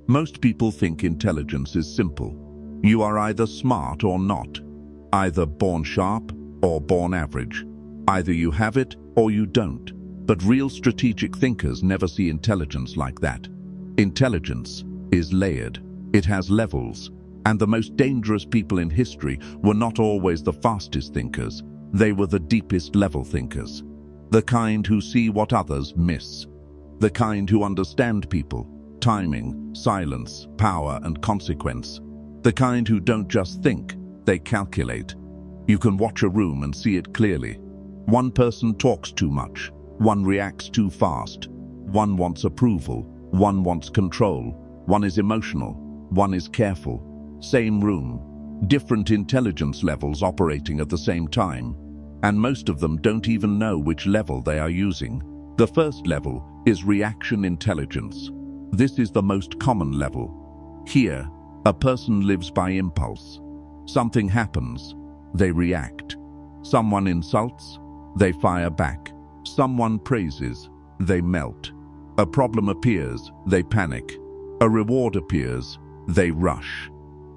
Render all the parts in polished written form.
Most people think intelligence is simple. You are either smart or not, either born sharp or born average. Either you have it or you don't. But real strategic thinkers never see intelligence like that. Intelligence is layered. It has levels. And the most dangerous people in history were not always the fastest thinkers. They were the deepest level thinkers. The kind who see what others miss. The kind who understand people, timing, silence, power, and consequence. The kind who don't just think, they calculate. You can watch a room and see it clearly. One person talks too much. One reacts too fast. One wants approval. One wants control. One is emotional. One is careful. Same room. Different intelligence levels operating at the same time. And most of them don't even know which level they are using. The first level is reaction intelligence. This is the most common level. Here, a person lives by impulse. Something happens, they react. Someone insults, they fire back. Someone praises, they melt. A problem appears, they panic. A reward appears, they rush.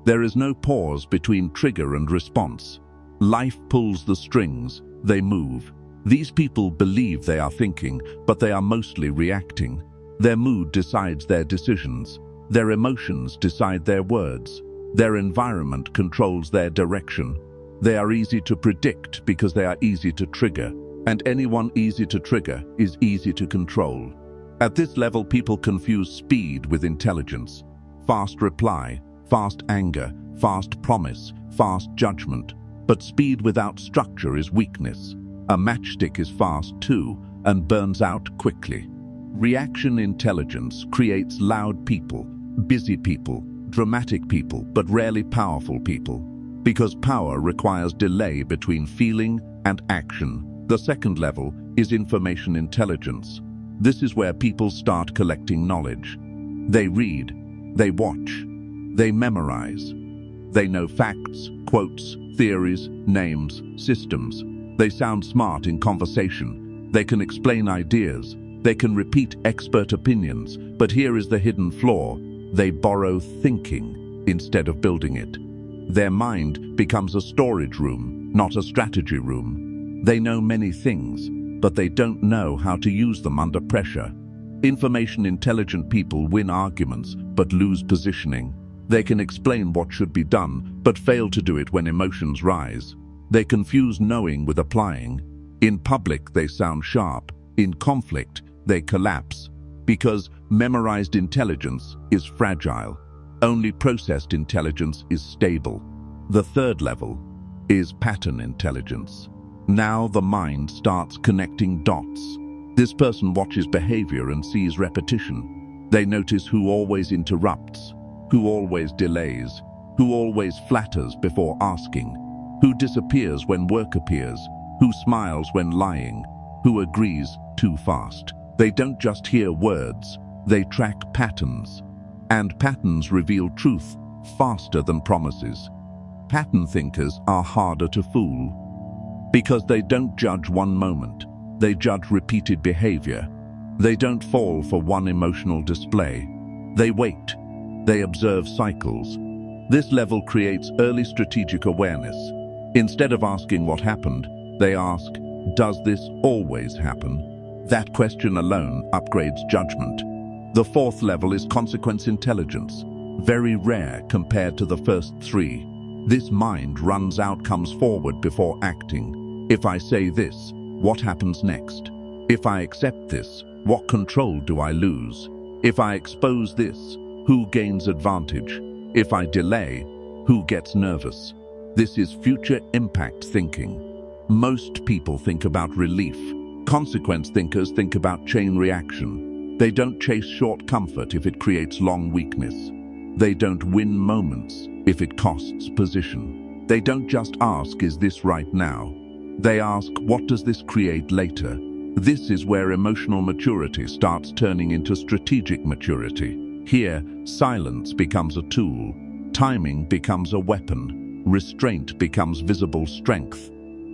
There is no pause between trigger and response. Life pulls the strings, they move. These people believe they are thinking, but they are mostly reacting. Their mood decides their decisions. Their emotions decide their words. Their environment controls their direction. They are easy to predict because they are easy to trigger. And anyone easy to trigger is easy to control. At this level, people confuse speed with intelligence. Fast reply, fast anger, fast promise, fast judgment. But speed without structure is weakness. A matchstick is fast too and burns out quickly. Reaction intelligence creates loud people, busy people, dramatic people, but rarely powerful people. Because power requires delay between feeling and action. The second level is information intelligence. This is where people start collecting knowledge. They read, they watch, they memorize. They know facts, quotes, theories, names, systems. They sound smart in conversation. They can explain ideas. They can repeat expert opinions. But here is the hidden flaw. They borrow thinking instead of building it. Their mind becomes a storage room, not a strategy room. They know many things, but they don't know how to use them under pressure. Information intelligent people win arguments, but lose positioning. They can explain what should be done, but fail to do it when emotions rise. They confuse knowing with applying. In public, they sound sharp. In conflict, they collapse. Because memorized intelligence is fragile. Only processed intelligence is stable. The third level is pattern intelligence. Now the mind starts connecting dots. This person watches behavior and sees repetition. They notice who always interrupts, who always delays, who always flatters before asking, who disappears when work appears, who smiles when lying, who agrees too fast. They don't just hear words, they track patterns. And patterns reveal truth faster than promises. Pattern thinkers are harder to fool because they don't judge one moment, they judge repeated behavior. They don't fall for one emotional display. They wait. They observe cycles. This level creates early strategic awareness. Instead of asking what happened, they ask, does this always happen? That question alone upgrades judgment. The fourth level is consequence intelligence, very rare compared to the first three. This mind runs outcomes forward before acting. If I say this, what happens next? If I accept this, what control do I lose? If I expose this, who gains advantage? If I delay, who gets nervous? This is future impact thinking. Most people think about relief. Consequence thinkers think about chain reaction. They don't chase short comfort if it creates long weakness. They don't win moments if it costs position. They don't just ask, is this right now? They ask, what does this create later? This is where emotional maturity starts turning into strategic maturity. Here, silence becomes a tool. Timing becomes a weapon. Restraint becomes visible strength.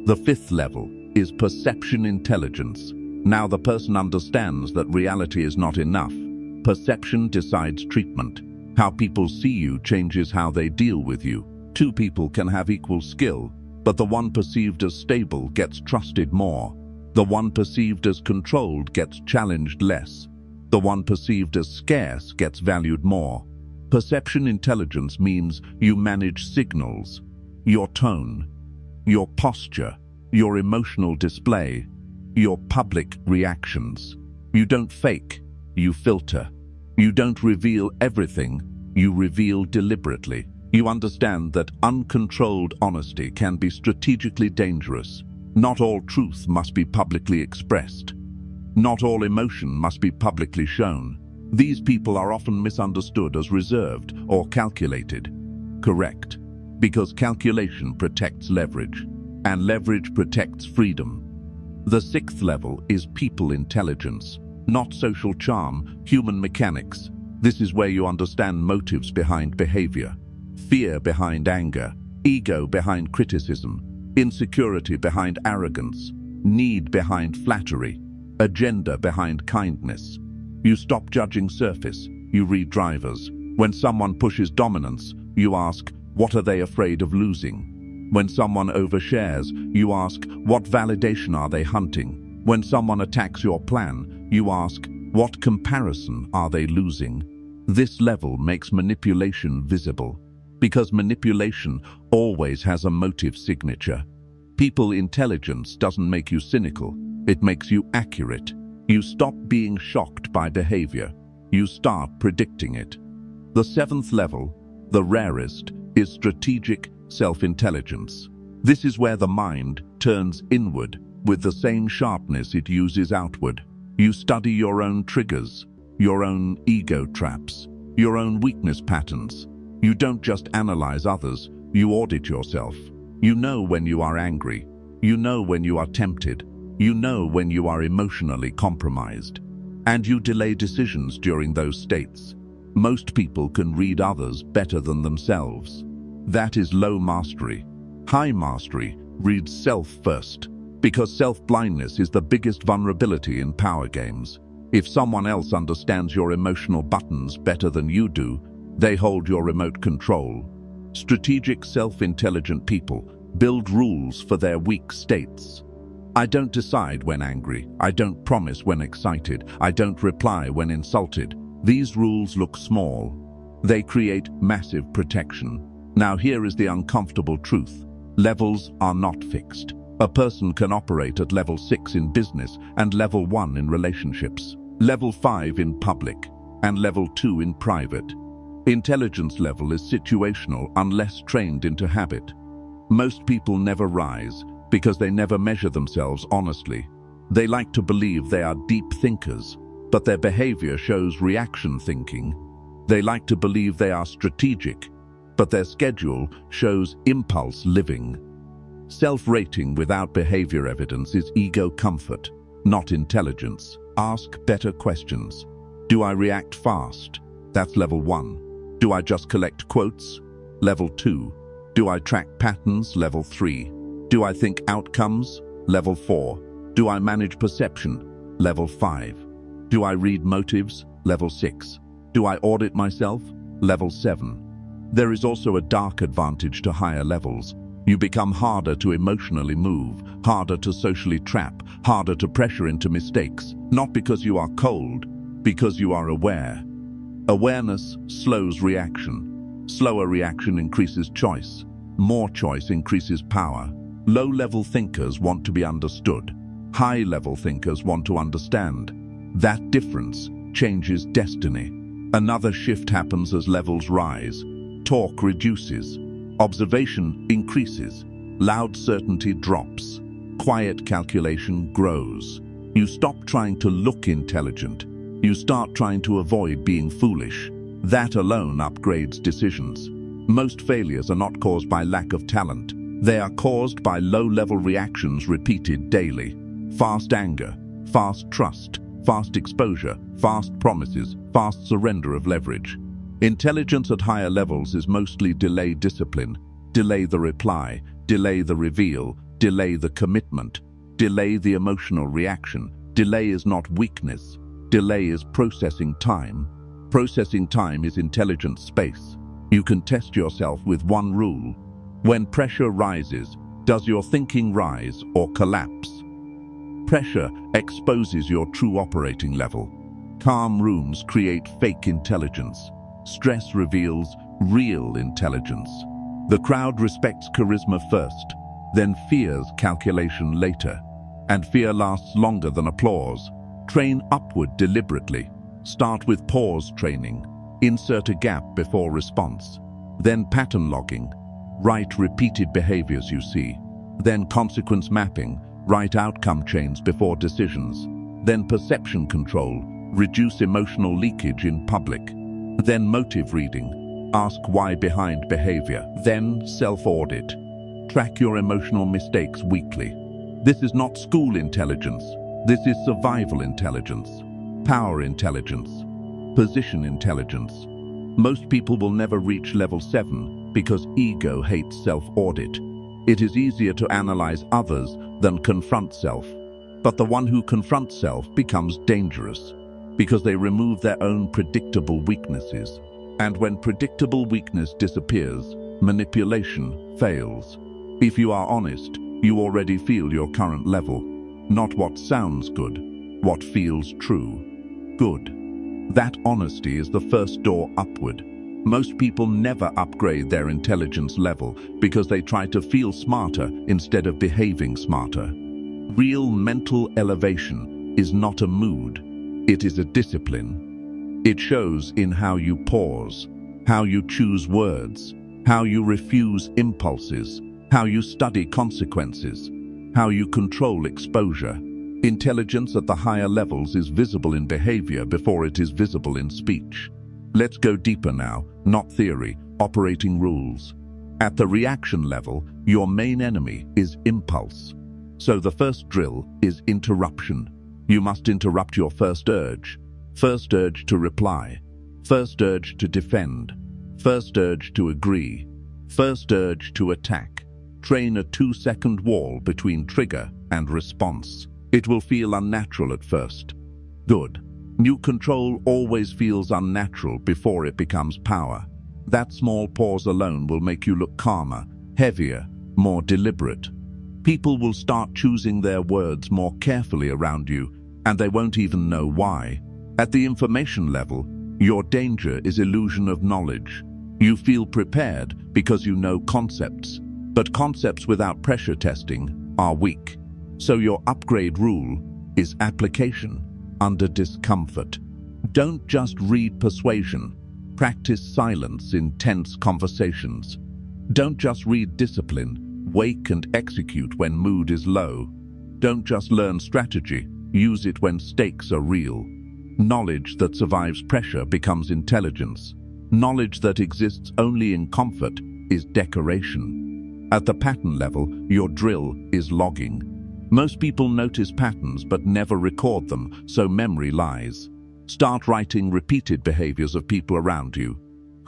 The fifth level is perception intelligence. Now the person understands that reality is not enough. Perception decides treatment. How people see you changes how they deal with you. Two people can have equal skill, but the one perceived as stable gets trusted more. The one perceived as controlled gets challenged less. The one perceived as scarce gets valued more. Perception intelligence means you manage signals, your tone, your posture, your emotional display, your public reactions. You don't fake, you filter. You don't reveal everything, you reveal deliberately. You understand that uncontrolled honesty can be strategically dangerous. Not all truth must be publicly expressed. Not all emotion must be publicly shown. These people are often misunderstood as reserved or calculated. Correct, because calculation protects leverage, and leverage protects freedom. The sixth level is people intelligence, not social charm, human mechanics. This is where you understand motives behind behavior, fear behind anger, ego behind criticism, insecurity behind arrogance, need behind flattery, agenda behind kindness. You stop judging surface, you read drivers. When someone pushes dominance, you ask, what are they afraid of losing? When someone overshares, you ask, what validation are they hunting? When someone attacks your plan, you ask, what comparison are they losing? This level makes manipulation visible, because manipulation always has a motive signature. People intelligence doesn't make you cynical, it makes you accurate. You stop being shocked by behavior. You start predicting it. The seventh level, the rarest, is strategic self-intelligence. This is where the mind turns inward with the same sharpness it uses outward. You study your own triggers, your own ego traps, your own weakness patterns. You don't just analyze others, you audit yourself. You know when you are angry. You know when you are tempted. You know when you are emotionally compromised. And you delay decisions during those states. Most people can read others better than themselves. That is low mastery. High mastery reads self first, because self-blindness is the biggest vulnerability in power games. If someone else understands your emotional buttons better than you do, they hold your remote control. Strategic self-intelligent people build rules for their weak states. I don't decide when angry. I don't promise when excited. I don't reply when insulted. These rules look small. They create massive protection. Now here is the uncomfortable truth. Levels are not fixed. A person can operate at level 6 in business and level 1 in relationships, level 5 in public, and level 2 in private. Intelligence level is situational unless trained into habit. Most people never rise because they never measure themselves honestly. They like to believe they are deep thinkers, but their behavior shows reaction thinking. They like to believe they are strategic, but their schedule shows impulse living. Self-rating without behavior evidence is ego comfort, not intelligence. Ask better questions. Do I react fast? That's level 1. Do I just collect quotes? Level 2. Do I track patterns? Level 3. Do I think outcomes? Level 4. Do I manage perception? Level 5. Do I read motives? Level 6. Do I audit myself? Level 7. There is also a dark advantage to higher levels. You become harder to emotionally move, harder to socially trap, harder to pressure into mistakes, not because you are cold, because you are aware. Awareness slows reaction. Slower reaction increases choice. More choice increases power. Low-level thinkers want to be understood. High-level thinkers want to understand. That difference changes destiny. Another shift happens as levels rise. Talk reduces. Observation increases. Loud certainty drops. Quiet calculation grows. You stop trying to look intelligent. You start trying to avoid being foolish. That alone upgrades decisions. Most failures are not caused by lack of talent. They are caused by low-level reactions repeated daily. Fast anger, fast trust, fast exposure, fast promises, fast surrender of leverage. Intelligence at higher levels is mostly delay discipline. Delay the reply, delay the reveal, delay the commitment, delay the emotional reaction. Delay is not weakness. Delay is processing time. Processing time is intelligent space. You can test yourself with one rule. When pressure rises, does your thinking rise or collapse? Pressure exposes your true operating level. Calm rooms create fake intelligence. Stress reveals real intelligence. The crowd respects charisma first, then fears calculation later. And fear lasts longer than applause. Train upward deliberately. Start with pause training. Insert a gap before response. Then pattern logging. Write repeated behaviors you see. Then consequence mapping. Write outcome chains before decisions. Then perception control. Reduce emotional leakage in public. Then motive reading. Ask why behind behavior. Then self-audit. Track your emotional mistakes weekly. This is not school intelligence. This is survival intelligence. Power intelligence. Position intelligence. Most people will never reach level 7 because ego hates self-audit. It is easier to analyze others than confront self. But the one who confronts self becomes dangerous because they remove their own predictable weaknesses. And when predictable weakness disappears, manipulation fails. If you are honest, you already feel your current level. Not what sounds good, what feels true. Good. That honesty is the first door upward. Most people never upgrade their intelligence level because they try to feel smarter instead of behaving smarter. Real mental elevation is not a mood, it is a discipline. It shows in how you pause, how you choose words, how you refuse impulses, how you study consequences, how you control exposure. Intelligence at the higher levels is visible in behavior before it is visible in speech. Let's go deeper now, not theory, operating rules. At the reaction level, your main enemy is impulse. So the first drill is interruption. You must interrupt your first urge to reply, first urge to defend, first urge to agree, first urge to attack. Train a 2-second wall between trigger and response. It will feel unnatural at first. Good. New control always feels unnatural before it becomes power. That small pause alone will make you look calmer, heavier, more deliberate. People will start choosing their words more carefully around you, and they won't even know why. At the information level, your danger is illusion of knowledge. You feel prepared because you know concepts, but concepts without pressure testing are weak. So your upgrade rule is application under discomfort. Don't just read persuasion. Practice silence in tense conversations. Don't just read discipline. Wake and execute when mood is low. Don't just learn strategy. Use it when stakes are real. Knowledge that survives pressure becomes intelligence. Knowledge that exists only in comfort is decoration. At the pattern level, your drill is logging. Most people notice patterns but never record them, so memory lies. Start writing repeated behaviors of people around you.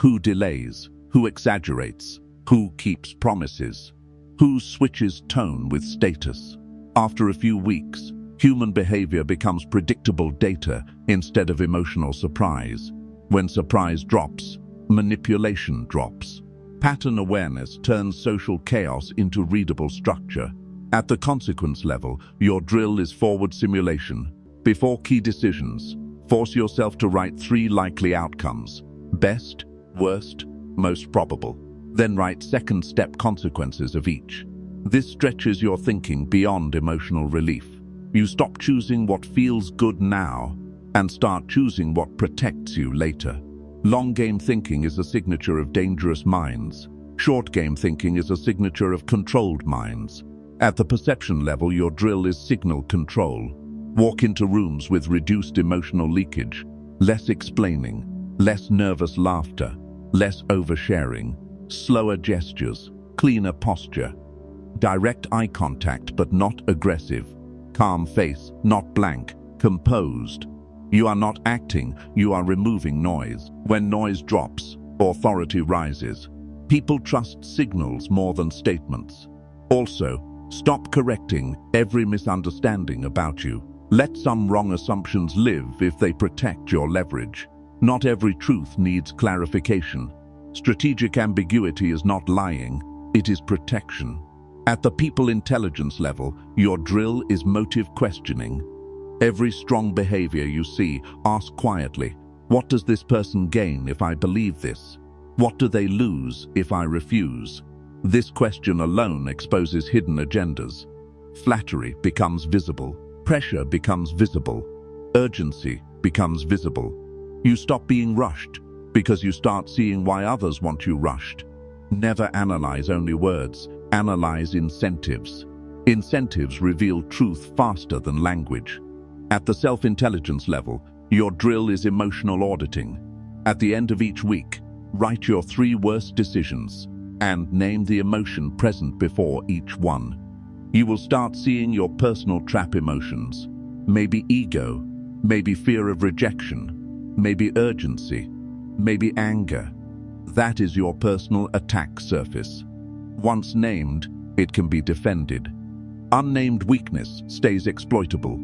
Who delays? Who exaggerates? Who keeps promises? Who switches tone with status? After a few weeks, human behavior becomes predictable data instead of emotional surprise. When surprise drops, manipulation drops. Pattern awareness turns social chaos into readable structure. At the consequence level, your drill is forward simulation. Before key decisions, force yourself to write 3 likely outcomes: best, worst, most probable. Then write second-step consequences of each. This stretches your thinking beyond emotional relief. You stop choosing what feels good now and start choosing what protects you later. Long-game thinking is a signature of dangerous minds. Short-game thinking is a signature of controlled minds. At the perception level, your drill is signal control. Walk into rooms with reduced emotional leakage, less explaining, less nervous laughter, less oversharing, slower gestures, cleaner posture. Direct eye contact but not aggressive. Calm face, not blank, composed. You are not acting, you are removing noise. When noise drops, authority rises. People trust signals more than statements. Also, stop correcting every misunderstanding about you. Let some wrong assumptions live if they protect your leverage. Not every truth needs clarification. Strategic ambiguity is not lying, it is protection. At the people intelligence level, your drill is motive questioning. Every strong behavior you see, ask quietly, what does this person gain if I believe this? What do they lose if I refuse? This question alone exposes hidden agendas. Flattery becomes visible, pressure becomes visible, urgency becomes visible. You stop being rushed because you start seeing why others want you rushed. Never analyze only words, analyze incentives. Incentives reveal truth faster than language. At the self-intelligence level, your drill is emotional auditing. At the end of each week, write your 3 worst decisions and name the emotion present before each one. You will start seeing your personal trap emotions. Maybe ego, maybe fear of rejection, maybe urgency, maybe anger. That is your personal attack surface. Once named, it can be defended. Unnamed weakness stays exploitable.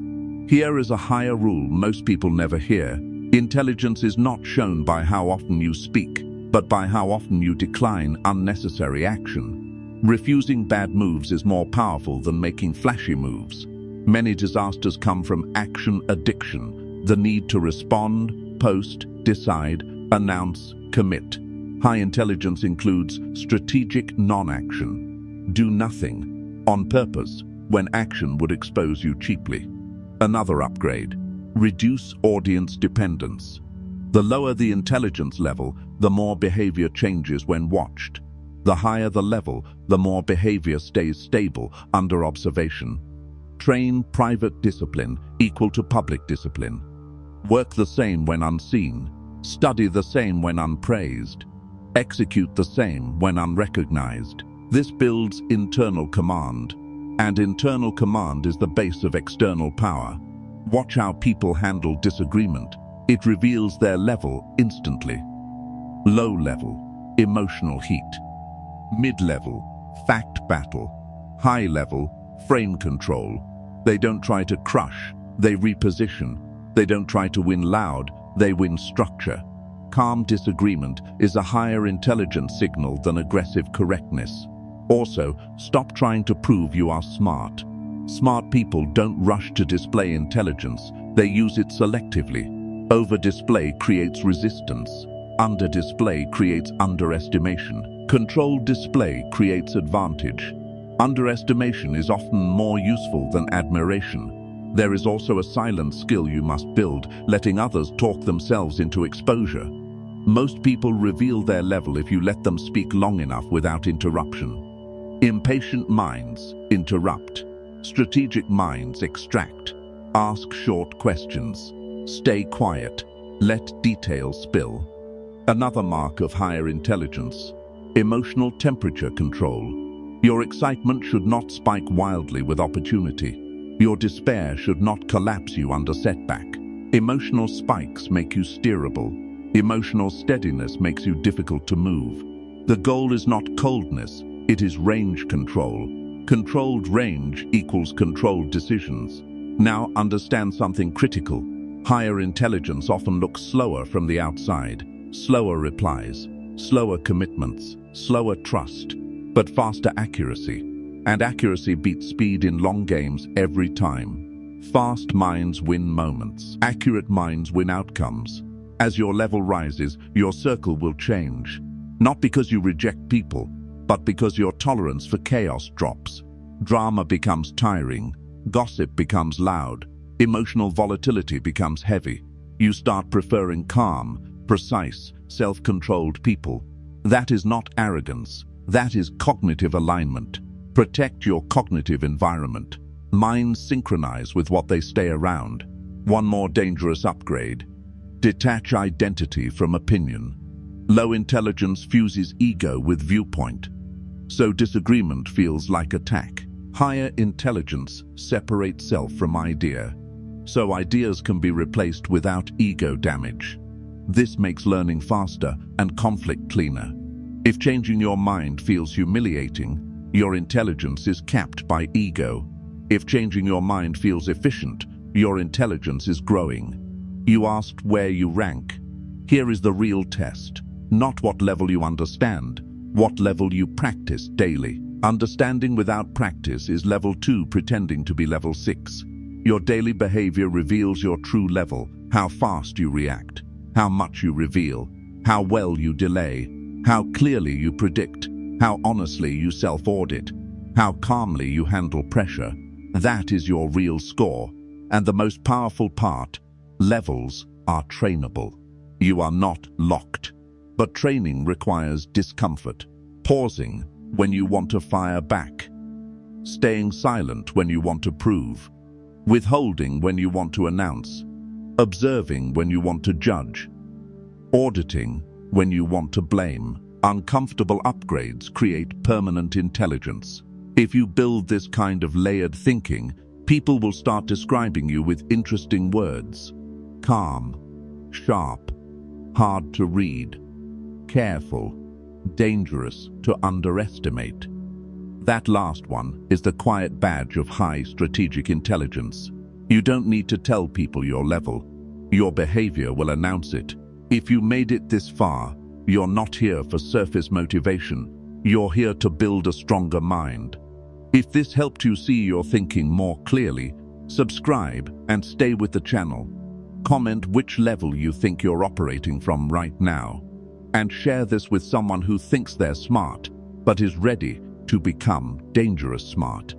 Here is a higher rule most people never hear. Intelligence is not shown by how often you speak, but by how often you decline unnecessary action. Refusing bad moves is more powerful than making flashy moves. Many disasters come from action addiction, the need to respond, post, decide, announce, commit. High intelligence includes strategic non-action. Do nothing, on purpose, when action would expose you cheaply. Another upgrade. Reduce audience dependence. The lower the intelligence level, the more behavior changes when watched. The higher the level, the more behavior stays stable under observation. Train private discipline equal to public discipline. Work the same when unseen. Study the same when unpraised. Execute the same when unrecognized. This builds internal command, and internal command is the base of external power. Watch how people handle disagreement. It reveals their level instantly. Low level, emotional heat. Mid-level, fact battle. High level, frame control. They don't try to crush, they reposition. They don't try to win loud, they win structure. Calm disagreement is a higher intelligence signal than aggressive correctness. Also, stop trying to prove you are smart. Smart people don't rush to display intelligence, they use it selectively. Over-display creates resistance. Under-display creates underestimation. Controlled display creates advantage. Underestimation is often more useful than admiration. There is also a silent skill you must build, letting others talk themselves into exposure. Most people reveal their level if you let them speak long enough without interruption. Impatient minds interrupt. Strategic minds extract. Ask short questions. Stay quiet. Let details spill. Another mark of higher intelligence. Emotional temperature control. Your excitement should not spike wildly with opportunity. Your despair should not collapse you under setback. Emotional spikes make you steerable. Emotional steadiness makes you difficult to move. The goal is not coldness, it is range control. Controlled range equals controlled decisions. Now understand something critical. Higher intelligence often looks slower from the outside. Slower replies, slower commitments, slower trust, but faster accuracy. And accuracy beats speed in long games every time. Fast minds win moments. Accurate minds win outcomes. As your level rises, your circle will change. Not because you reject people, but because your tolerance for chaos drops. Drama becomes tiring. Gossip becomes loud. Emotional volatility becomes heavy. You start preferring calm, precise, self-controlled people. That is not arrogance. That is cognitive alignment. Protect your cognitive environment. Minds synchronize with what they stay around. One more dangerous upgrade. Detach identity from opinion. Low intelligence fuses ego with viewpoint. So disagreement feels like attack. Higher intelligence separates self from idea. So ideas can be replaced without ego damage. This makes learning faster and conflict cleaner. If changing your mind feels humiliating, your intelligence is capped by ego. If changing your mind feels efficient, your intelligence is growing. You asked where you rank. Here is the real test. Not what level you understand, what level you practice daily. Understanding without practice is level 2 pretending to be level 6. Your daily behavior reveals your true level, how fast you react, how much you reveal, how well you delay, how clearly you predict, how honestly you self-audit, how calmly you handle pressure. That is your real score. And the most powerful part, levels are trainable. You are not locked. But training requires discomfort, pausing when you want to fire back, staying silent when you want to prove, withholding when you want to announce, observing when you want to judge, auditing when you want to blame. Uncomfortable upgrades create permanent intelligence. If you build this kind of layered thinking, people will start describing you with interesting words. Calm, sharp, hard to read, careful, dangerous to underestimate. That last one is the quiet badge of high strategic intelligence. You don't need to tell people your level. Your behavior will announce it. If you made it this far, you're not here for surface motivation. You're here to build a stronger mind. If this helped you see your thinking more clearly, subscribe and stay with the channel. Comment which level you think you're operating from right now. And share this with someone who thinks they're smart, but is ready to become dangerous smart.